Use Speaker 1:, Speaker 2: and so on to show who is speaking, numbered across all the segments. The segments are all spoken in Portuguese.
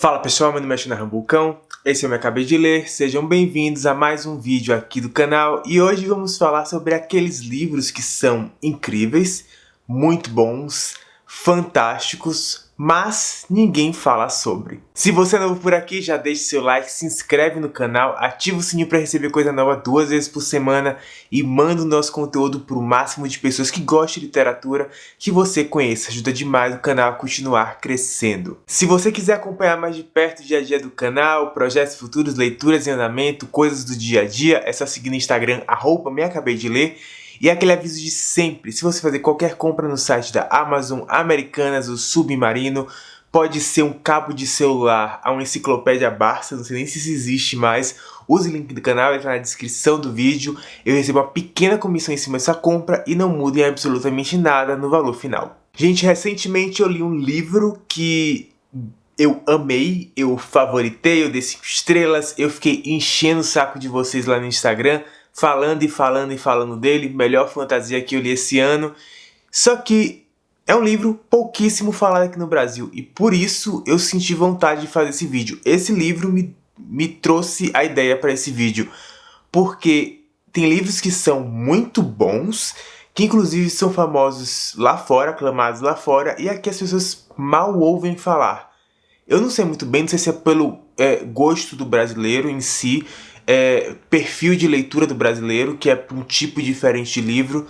Speaker 1: Fala pessoal, meu nome é Shana Rambucão, esse eu me acabei de ler, sejam bem-vindos a mais um vídeo aqui do canal e hoje vamos falar sobre aqueles livros que são incríveis, muito bons, fantásticos, mas ninguém fala sobre. Se você é novo por aqui, já deixe seu like, se inscreve no canal, ativa o sininho para receber coisa nova 2 vezes por semana e manda o nosso conteúdo para o máximo de pessoas que gostam de literatura que você conheça. Ajuda demais o canal a continuar crescendo. Se você quiser acompanhar mais de perto o dia a dia do canal, projetos futuros, leituras em andamento, coisas do dia a dia, é só seguir no Instagram, @meacabeideler. E aquele aviso de sempre, se você fazer qualquer compra no site da Amazon, Americanas ou Submarino, pode ser um cabo de celular a uma enciclopédia Barça, não sei nem se isso existe mais, use o link do canal, entra na descrição do vídeo, eu recebo uma pequena comissão em cima dessa compra e não mudem absolutamente nada no valor final. Gente, recentemente eu li um livro que eu amei, eu favoritei, eu dei 5 estrelas, eu fiquei enchendo o saco de vocês lá no Instagram, falando e falando dele, melhor fantasia que eu li esse ano. Só que é um livro pouquíssimo falado aqui no Brasil e por isso eu senti vontade de fazer esse vídeo. Esse livro me trouxe a ideia para esse vídeo, porque tem livros que são muito bons, que inclusive são famosos lá fora, aclamados lá fora, e aqui as pessoas mal ouvem falar. Eu não sei muito bem, não sei se é pelo gosto do brasileiro em si, perfil de leitura do brasileiro, que é um tipo diferente de livro,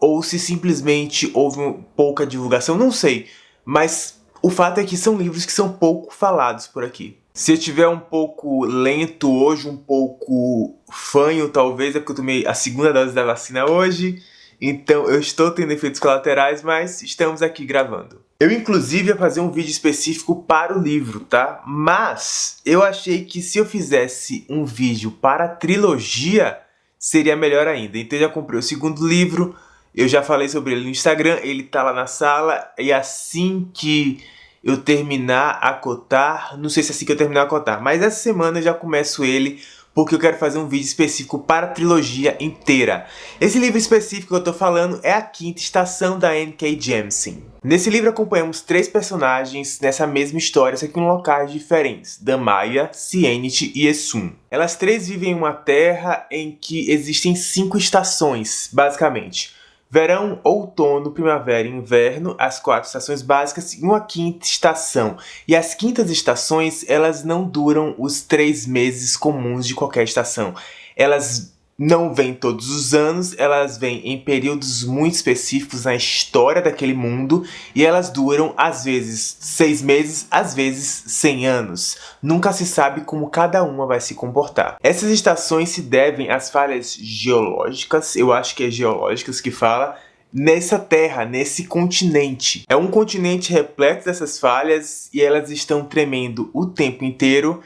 Speaker 1: ou se simplesmente houve pouca divulgação, não sei. Mas o fato é que são livros que são pouco falados por aqui. Se eu estiver um pouco lento hoje, um pouco fanho talvez, é porque eu tomei a segunda dose da vacina hoje, então eu estou tendo efeitos colaterais, mas estamos aqui gravando. Eu inclusive ia fazer um vídeo específico para o livro, tá? Mas eu achei que se eu fizesse um vídeo para a trilogia, seria melhor ainda. Então eu já comprei o segundo livro, eu já falei sobre ele no Instagram, ele tá lá na sala, e assim que eu terminar a cotar, não sei se é assim que eu terminar a cotar, mas essa semana eu já começo ele, porque eu quero fazer um vídeo específico para a trilogia inteira. Esse livro específico que eu tô falando é A Quinta Estação, da N.K. Jemisin. Nesse livro acompanhamos 3 personagens nessa mesma história, só que em locais diferentes: Damaya, Sienit e Essun. Elas 3 vivem em uma terra em que existem 5 estações, basicamente. Verão, outono, primavera e inverno, as 4 estações básicas e uma quinta estação. E as quintas estações, elas não duram os 3 meses comuns de qualquer estação. Elas não vêm todos os anos, elas vêm em períodos muito específicos na história daquele mundo e elas duram às vezes 6 meses, às vezes 100 anos. Nunca se sabe como cada uma vai se comportar. Essas estações se devem às falhas geológicas, eu acho que é geológicas que fala, nessa terra, nesse continente. É um continente repleto dessas falhas e elas estão tremendo o tempo inteiro.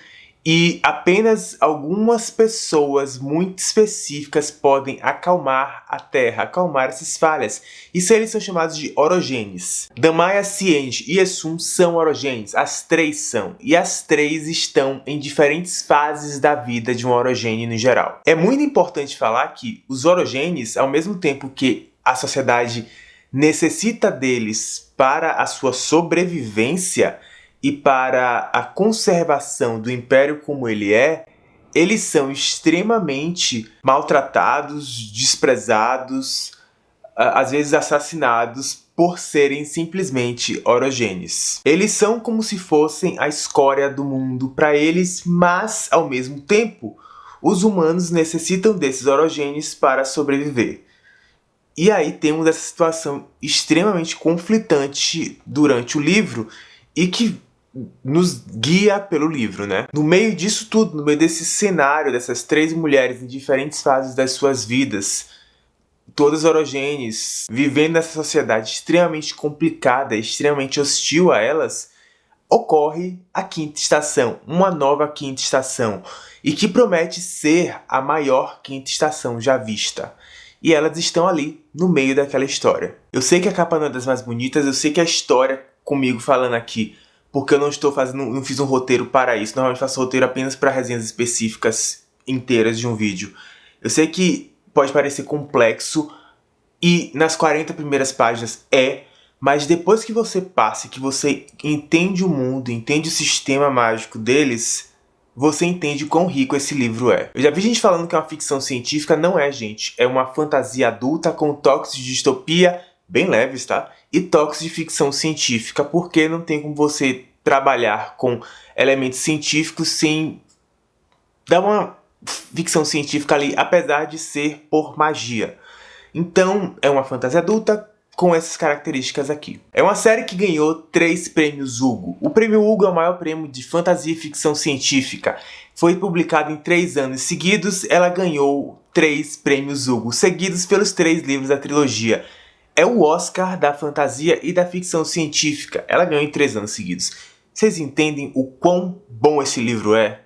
Speaker 1: E apenas algumas pessoas muito específicas podem acalmar a Terra, acalmar essas falhas. Isso eles são chamados de orogenes. Damaya, Sienit e Essun são orogenes, as 3 são. E as 3 estão em diferentes fases da vida de um orogene no geral. É muito importante falar que os orogenes, ao mesmo tempo que a sociedade necessita deles para a sua sobrevivência, e para a conservação do império como ele é, eles são extremamente maltratados, desprezados, às vezes assassinados por serem simplesmente orogenes. Eles são como se fossem a escória do mundo para eles, mas ao mesmo tempo, os humanos necessitam desses orogenes para sobreviver. E aí temos essa situação extremamente conflitante durante o livro e que nos guia pelo livro, né? No meio disso tudo, no meio desse cenário, dessas 3 mulheres em diferentes fases das suas vidas, todas orogenes, vivendo nessa sociedade extremamente complicada, extremamente hostil a elas, ocorre a quinta estação, uma nova quinta estação, e que promete ser a maior quinta estação já vista. E elas estão ali, no meio daquela história. Eu sei que a capa não é das mais bonitas, eu sei que a história, comigo falando aqui, porque eu não fiz um roteiro para isso. Normalmente faço roteiro apenas para resenhas específicas inteiras de um vídeo. Eu sei que pode parecer complexo e nas 40 primeiras páginas Mas depois que você passa e que você entende o mundo, entende o sistema mágico deles, você entende quão rico esse livro é. Eu já vi gente falando que é uma ficção científica, não é, gente. É uma fantasia adulta com toques de distopia, bem leves, tá? E toques de ficção científica, porque não tem como você trabalhar com elementos científicos sem dar uma ficção científica ali, apesar de ser por magia. Então, é uma fantasia adulta com essas características aqui. É uma série que ganhou 3 prêmios Hugo. O prêmio Hugo é o maior prêmio de fantasia e ficção científica. Foi publicado em 3 anos seguidos, ela ganhou 3 prêmios Hugo, seguidos pelos 3 livros da trilogia. É o Oscar da fantasia e da ficção científica. Ela ganhou em 3 anos seguidos. Vocês entendem o quão bom esse livro é?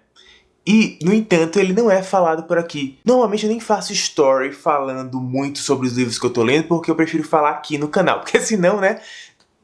Speaker 1: E, no entanto, ele não é falado por aqui. Normalmente eu nem faço story falando muito sobre os livros que eu tô lendo, porque eu prefiro falar aqui no canal. Porque senão, né,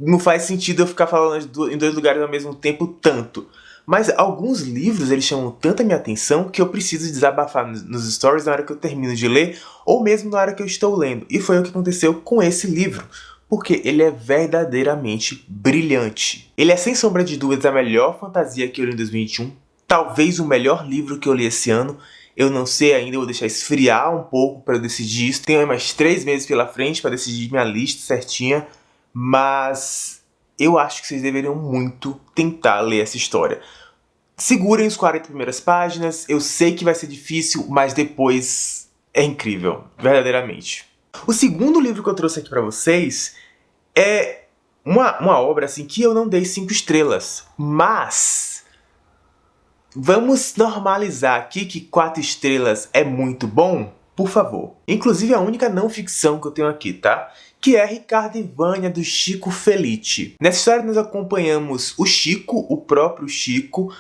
Speaker 1: não faz sentido eu ficar falando em 2 lugares ao mesmo tempo tanto. Mas alguns livros, eles chamam tanta minha atenção que eu preciso desabafar nos stories na hora que eu termino de ler, ou mesmo na hora que eu estou lendo. E foi o que aconteceu com esse livro. Porque ele é verdadeiramente brilhante. Ele é, sem sombra de dúvidas, a melhor fantasia que eu li em 2021. Talvez o melhor livro que eu li esse ano. Eu não sei ainda, eu vou deixar esfriar um pouco para eu decidir isso. Tenho mais 3 meses pela frente para decidir minha lista certinha. Mas eu acho que vocês deveriam muito tentar ler essa história. Segurem os 40 primeiras páginas. Eu sei que vai ser difícil, mas depois é incrível, verdadeiramente. O segundo livro que eu trouxe aqui para vocês é uma obra assim que eu não dei 5 estrelas, mas vamos normalizar aqui que 4 estrelas é muito bom, por favor. Inclusive a única não ficção que eu tenho aqui, tá? Que é Ricardo e Vânia, do Chico Felitti. Nessa história nós acompanhamos o Chico, o próprio Chico,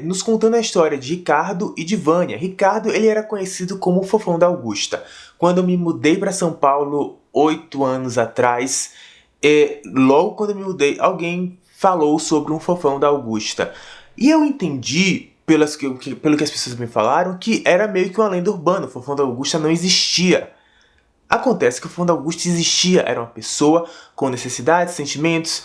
Speaker 1: nos contando a história de Ricardo e de Vânia. Ricardo, ele era conhecido como o Fofão da Augusta. Quando eu me mudei para São Paulo 8 anos atrás, logo quando eu me mudei, alguém falou sobre um Fofão da Augusta. E eu entendi, pelo que as pessoas me falaram, que era meio que uma lenda urbana. O Fofão da Augusta não existia. Acontece que o Fofão da Augusta existia. Era uma pessoa com necessidades, sentimentos,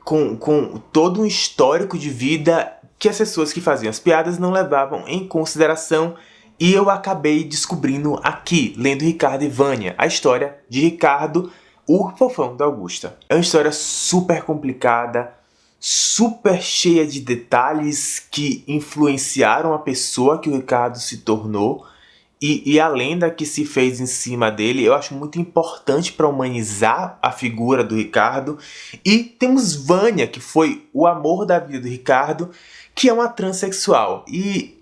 Speaker 1: com todo um histórico de vida que as pessoas que faziam as piadas não levavam em consideração. E eu acabei descobrindo aqui, lendo Ricardo e Vânia, a história de Ricardo, o Fofão da Augusta. É uma história super complicada, super cheia de detalhes que influenciaram a pessoa que o Ricardo se tornou e a lenda que se fez em cima dele. Eu acho muito importante para humanizar a figura do Ricardo. E temos Vânia, que foi o amor da vida do Ricardo, que é uma transexual. E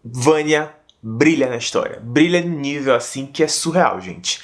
Speaker 1: Vânia brilha na história, brilha em nível assim que é surreal, gente.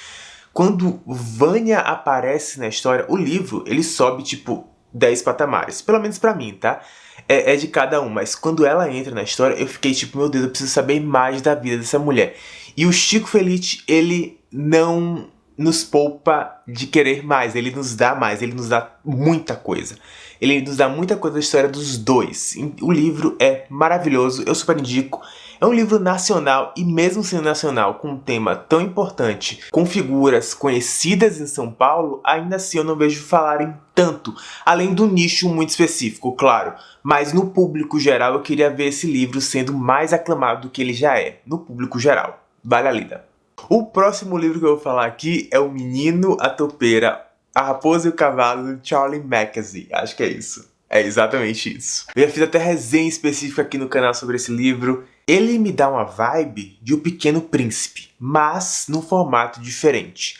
Speaker 1: Quando Vânia aparece na história, o livro ele sobe tipo 10 patamares, pelo menos pra mim, tá? É de cada um, mas quando ela entra na história, eu fiquei tipo, meu Deus, eu preciso saber mais da vida dessa mulher. E o Chico Felitti, ele não nos poupa de querer mais, ele nos dá mais, ele nos dá muita coisa. Ele nos dá muita coisa da história dos dois. O livro é maravilhoso, eu super indico. É um livro nacional e mesmo sendo nacional, com um tema tão importante, com figuras conhecidas em São Paulo, ainda assim eu não vejo falarem tanto, além do nicho muito específico, claro. Mas no público geral eu queria ver esse livro sendo mais aclamado do que ele já é, no público geral. Vale a lida. O próximo livro que eu vou falar aqui é O Menino, a Topeira, a Raposa e o Cavalo, de Charlie Mackesy. Acho que é isso. É exatamente isso. Eu já fiz até resenha específica aqui no canal sobre esse livro. Ele me dá uma vibe de O Pequeno Príncipe, mas num formato diferente.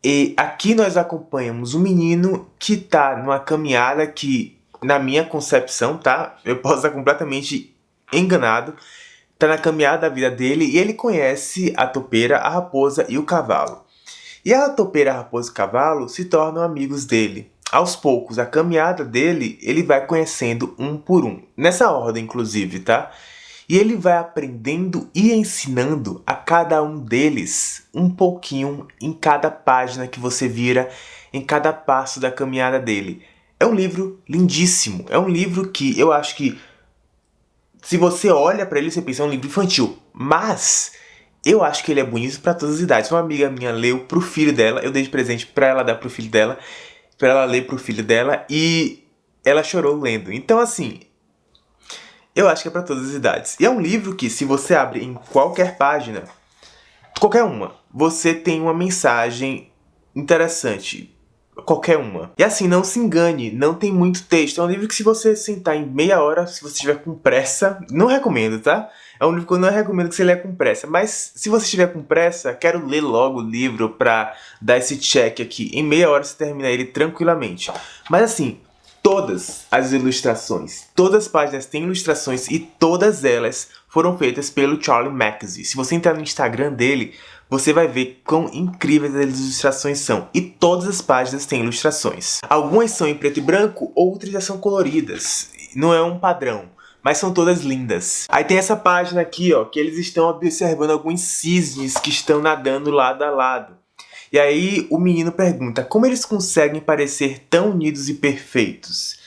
Speaker 1: E aqui nós acompanhamos um menino que tá numa caminhada que, na minha concepção, tá? Eu posso estar completamente enganado. Tá na caminhada da vida dele e ele conhece a topeira, a raposa e o cavalo. E a topeira, a raposa e o cavalo se tornam amigos dele. Aos poucos, a caminhada dele, ele vai conhecendo um por um. Nessa ordem, inclusive, tá? E ele vai aprendendo e ensinando a cada um deles um pouquinho em cada página que você vira, em cada passo da caminhada dele. É um livro lindíssimo. É um livro que eu acho que, se você olha pra ele, você pensa, é um livro infantil. Mas eu acho que ele é bonito pra todas as idades. Uma amiga minha leu pro filho dela, eu dei de presente pra ela dar pro filho dela. pra ela ler pro filho dela e ela chorou lendo. Então, assim, eu acho que é pra todas as idades. E é um livro que, se você abre em qualquer página, qualquer uma, você tem uma mensagem interessante. Qualquer uma. E assim, não se engane, não tem muito texto. É um livro que, se você sentar em meia hora, se você estiver com pressa, não recomendo, tá? É um livro que eu não recomendo que você leia com pressa. Mas se você estiver com pressa, quero ler logo o livro pra dar esse check aqui. Em meia hora você termina ele tranquilamente. Mas assim, todas as ilustrações, todas as páginas têm ilustrações e todas elas foram feitas pelo Charlie Mackesy. Se você entrar no Instagram dele, você vai ver quão incríveis as ilustrações são. E todas as páginas têm ilustrações. Algumas são em preto e branco, outras já são coloridas. Não é um padrão, mas são todas lindas. Aí tem essa página aqui, ó, que eles estão observando alguns cisnes que estão nadando lado a lado. E aí o menino pergunta, como eles conseguem parecer tão unidos e perfeitos?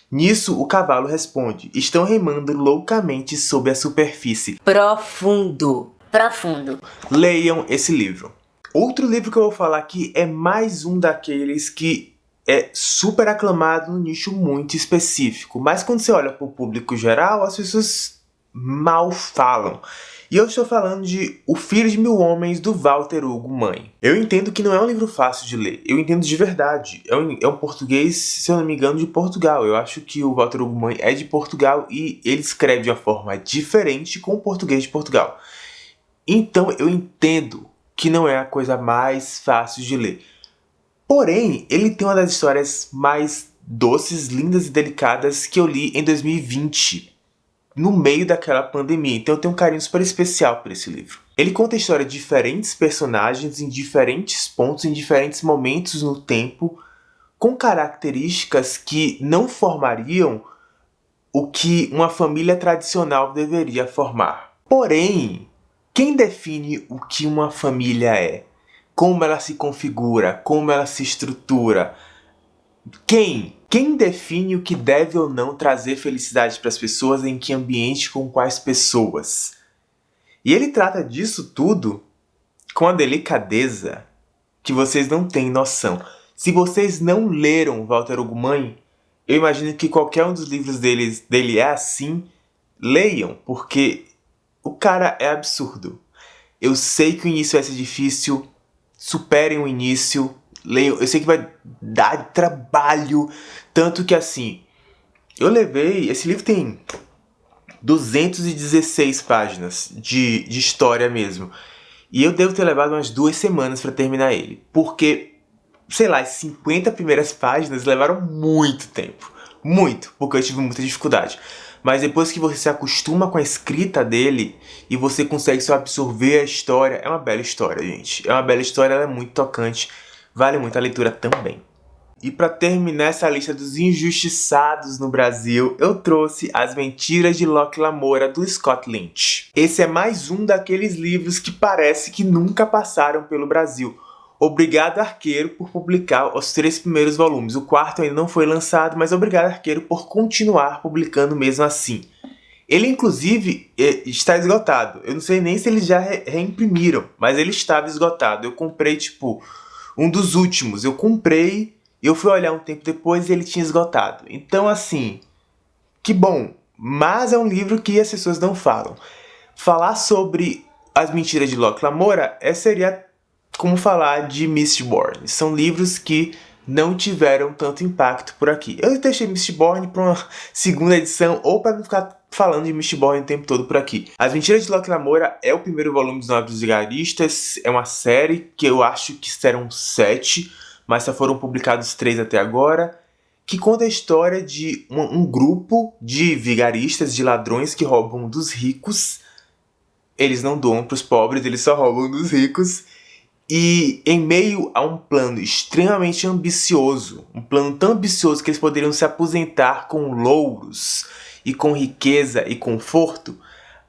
Speaker 1: Nisso, o cavalo responde, estão remando loucamente sob a superfície.
Speaker 2: Profundo. Profundo.
Speaker 1: Leiam esse livro. Outro livro que eu vou falar aqui é mais um daqueles que é super aclamado num nicho muito específico. Mas quando você olha para o público geral, as pessoas mal falam. E eu estou falando de O Filho de Mil Homens, do Walter Hugo Mãe. Eu entendo que não é um livro fácil de ler. Eu entendo de verdade. É um português, se eu não me engano, de Portugal. Eu acho que o Walter Hugo Mãe é de Portugal e ele escreve de uma forma diferente com o português de Portugal. Então eu entendo que não é a coisa mais fácil de ler. Porém, ele tem uma das histórias mais doces, lindas e delicadas que eu li em 2020. No meio daquela pandemia, então eu tenho um carinho super especial por esse livro. Ele conta a história de diferentes personagens em diferentes pontos, em diferentes momentos no tempo, com características que não formariam o que uma família tradicional deveria formar. Porém, quem define o que uma família é? Como ela se configura? Como ela se estrutura? Quem define o que deve ou não trazer felicidade para as pessoas, em que ambiente, com quais pessoas? E ele trata disso tudo com a delicadeza que vocês não têm noção. Se vocês não leram Walter Hugo Mãe, eu imagino que qualquer um dos livros dele é assim. Leiam, porque o cara é absurdo. Eu sei que o início vai ser difícil, superem o início. Leiam, eu sei que vai dar trabalho, tanto que assim, esse livro tem 216 páginas de história mesmo, e eu devo ter levado umas 2 semanas para terminar ele, porque, sei lá, as 50 primeiras páginas levaram muito tempo, porque eu tive muita dificuldade. Mas depois que você se acostuma com a escrita dele e você consegue só absorver a história, é uma bela história, gente. É uma bela história, ela é muito tocante. Vale muito a leitura também. E para terminar essa lista dos injustiçados no Brasil, eu trouxe As Mentiras de Locke Lamora, do Scott Lynch. Esse é mais um daqueles livros que parece que nunca passaram pelo Brasil. Obrigado, Arqueiro, por publicar os 3 primeiros volumes. O 4º ainda não foi lançado, mas obrigado, Arqueiro, por continuar publicando mesmo assim. Ele, inclusive, está esgotado. Eu não sei nem se eles já reimprimiram, mas ele estava esgotado. Eu comprei, tipo, um dos últimos. Eu comprei e eu fui olhar um tempo depois e ele tinha esgotado. Então, assim, que bom. Mas é um livro que as pessoas não falam. Falar sobre As Mentiras de Locke Lamora seria como falar de Mistborn. São livros que não tiveram tanto impacto por aqui. Eu deixei Mistborn para uma segunda edição, ou para não ficar falando de Mistborn o tempo todo por aqui. As Mentiras de Locke Lamora é o primeiro volume dos Nobres Vigaristas. É uma série que eu acho que serão 7, mas só foram publicados 3 até agora, que conta a história de um grupo de vigaristas, de ladrões que roubam dos ricos. Eles não doam para os pobres, eles só roubam dos ricos. E em meio a um plano extremamente ambicioso, um plano tão ambicioso que eles poderiam se aposentar com louros e com riqueza e conforto,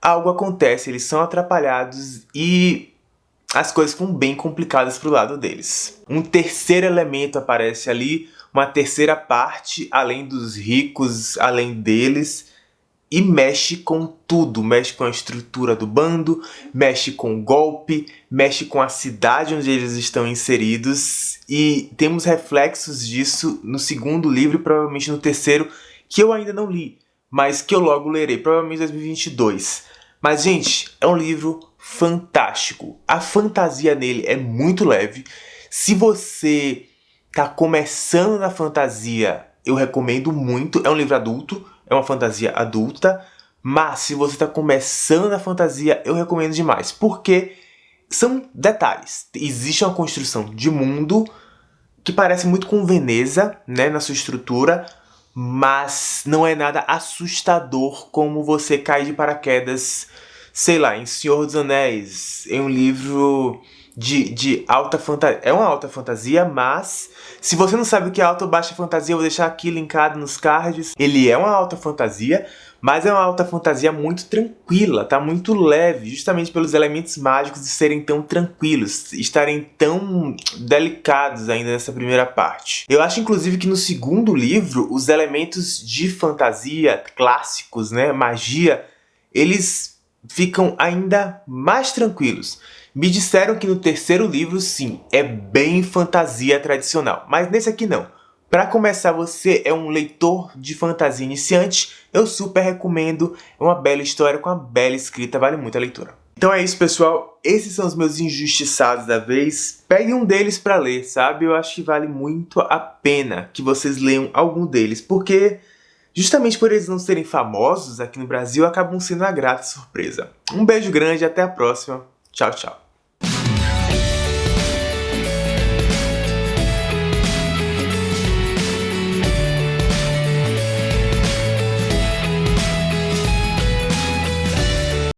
Speaker 1: algo acontece, eles são atrapalhados e as coisas ficam bem complicadas pro lado deles. Um terceiro elemento aparece ali, uma terceira parte, além dos ricos, além deles, e mexe com tudo, mexe com a estrutura do bando, mexe com o golpe, mexe com a cidade onde eles estão inseridos, e temos reflexos disso no segundo livro e provavelmente no terceiro, que eu ainda não li, mas que eu logo lerei, provavelmente em 2022. Mas, gente, é um livro fantástico. A fantasia nele é muito leve. Se você tá começando na fantasia, eu recomendo muito. É um livro adulto, é uma fantasia adulta. Mas se você tá começando na fantasia, eu recomendo demais. Porque são detalhes. Existe uma construção de mundo que parece muito com Veneza, né, na sua estrutura. Mas não é nada assustador como você cair de paraquedas, sei lá, em Senhor dos Anéis, em um livro de alta fantasia. É uma alta fantasia, mas se você não sabe o que é alta ou baixa fantasia, eu vou deixar aqui linkado nos cards. Ele é uma alta fantasia, mas é uma alta fantasia muito tranquila, tá? Muito leve, justamente pelos elementos mágicos de serem tão tranquilos, estarem tão delicados ainda nessa primeira parte. Eu acho, inclusive, que no segundo livro, os elementos de fantasia clássicos, né, magia, eles ficam ainda mais tranquilos. Me disseram que no terceiro livro, sim, é bem fantasia tradicional, mas nesse aqui não. Para começar, você é um leitor de fantasia iniciante, eu super recomendo. É uma bela história com uma bela escrita, vale muito a leitura. Então é isso, pessoal. Esses são os meus injustiçados da vez. Pegue um deles para ler, sabe? Eu acho que vale muito a pena que vocês leiam algum deles, porque justamente por eles não serem famosos aqui no Brasil, acabam sendo uma grata surpresa. Um beijo grande e até a próxima. Tchau, tchau.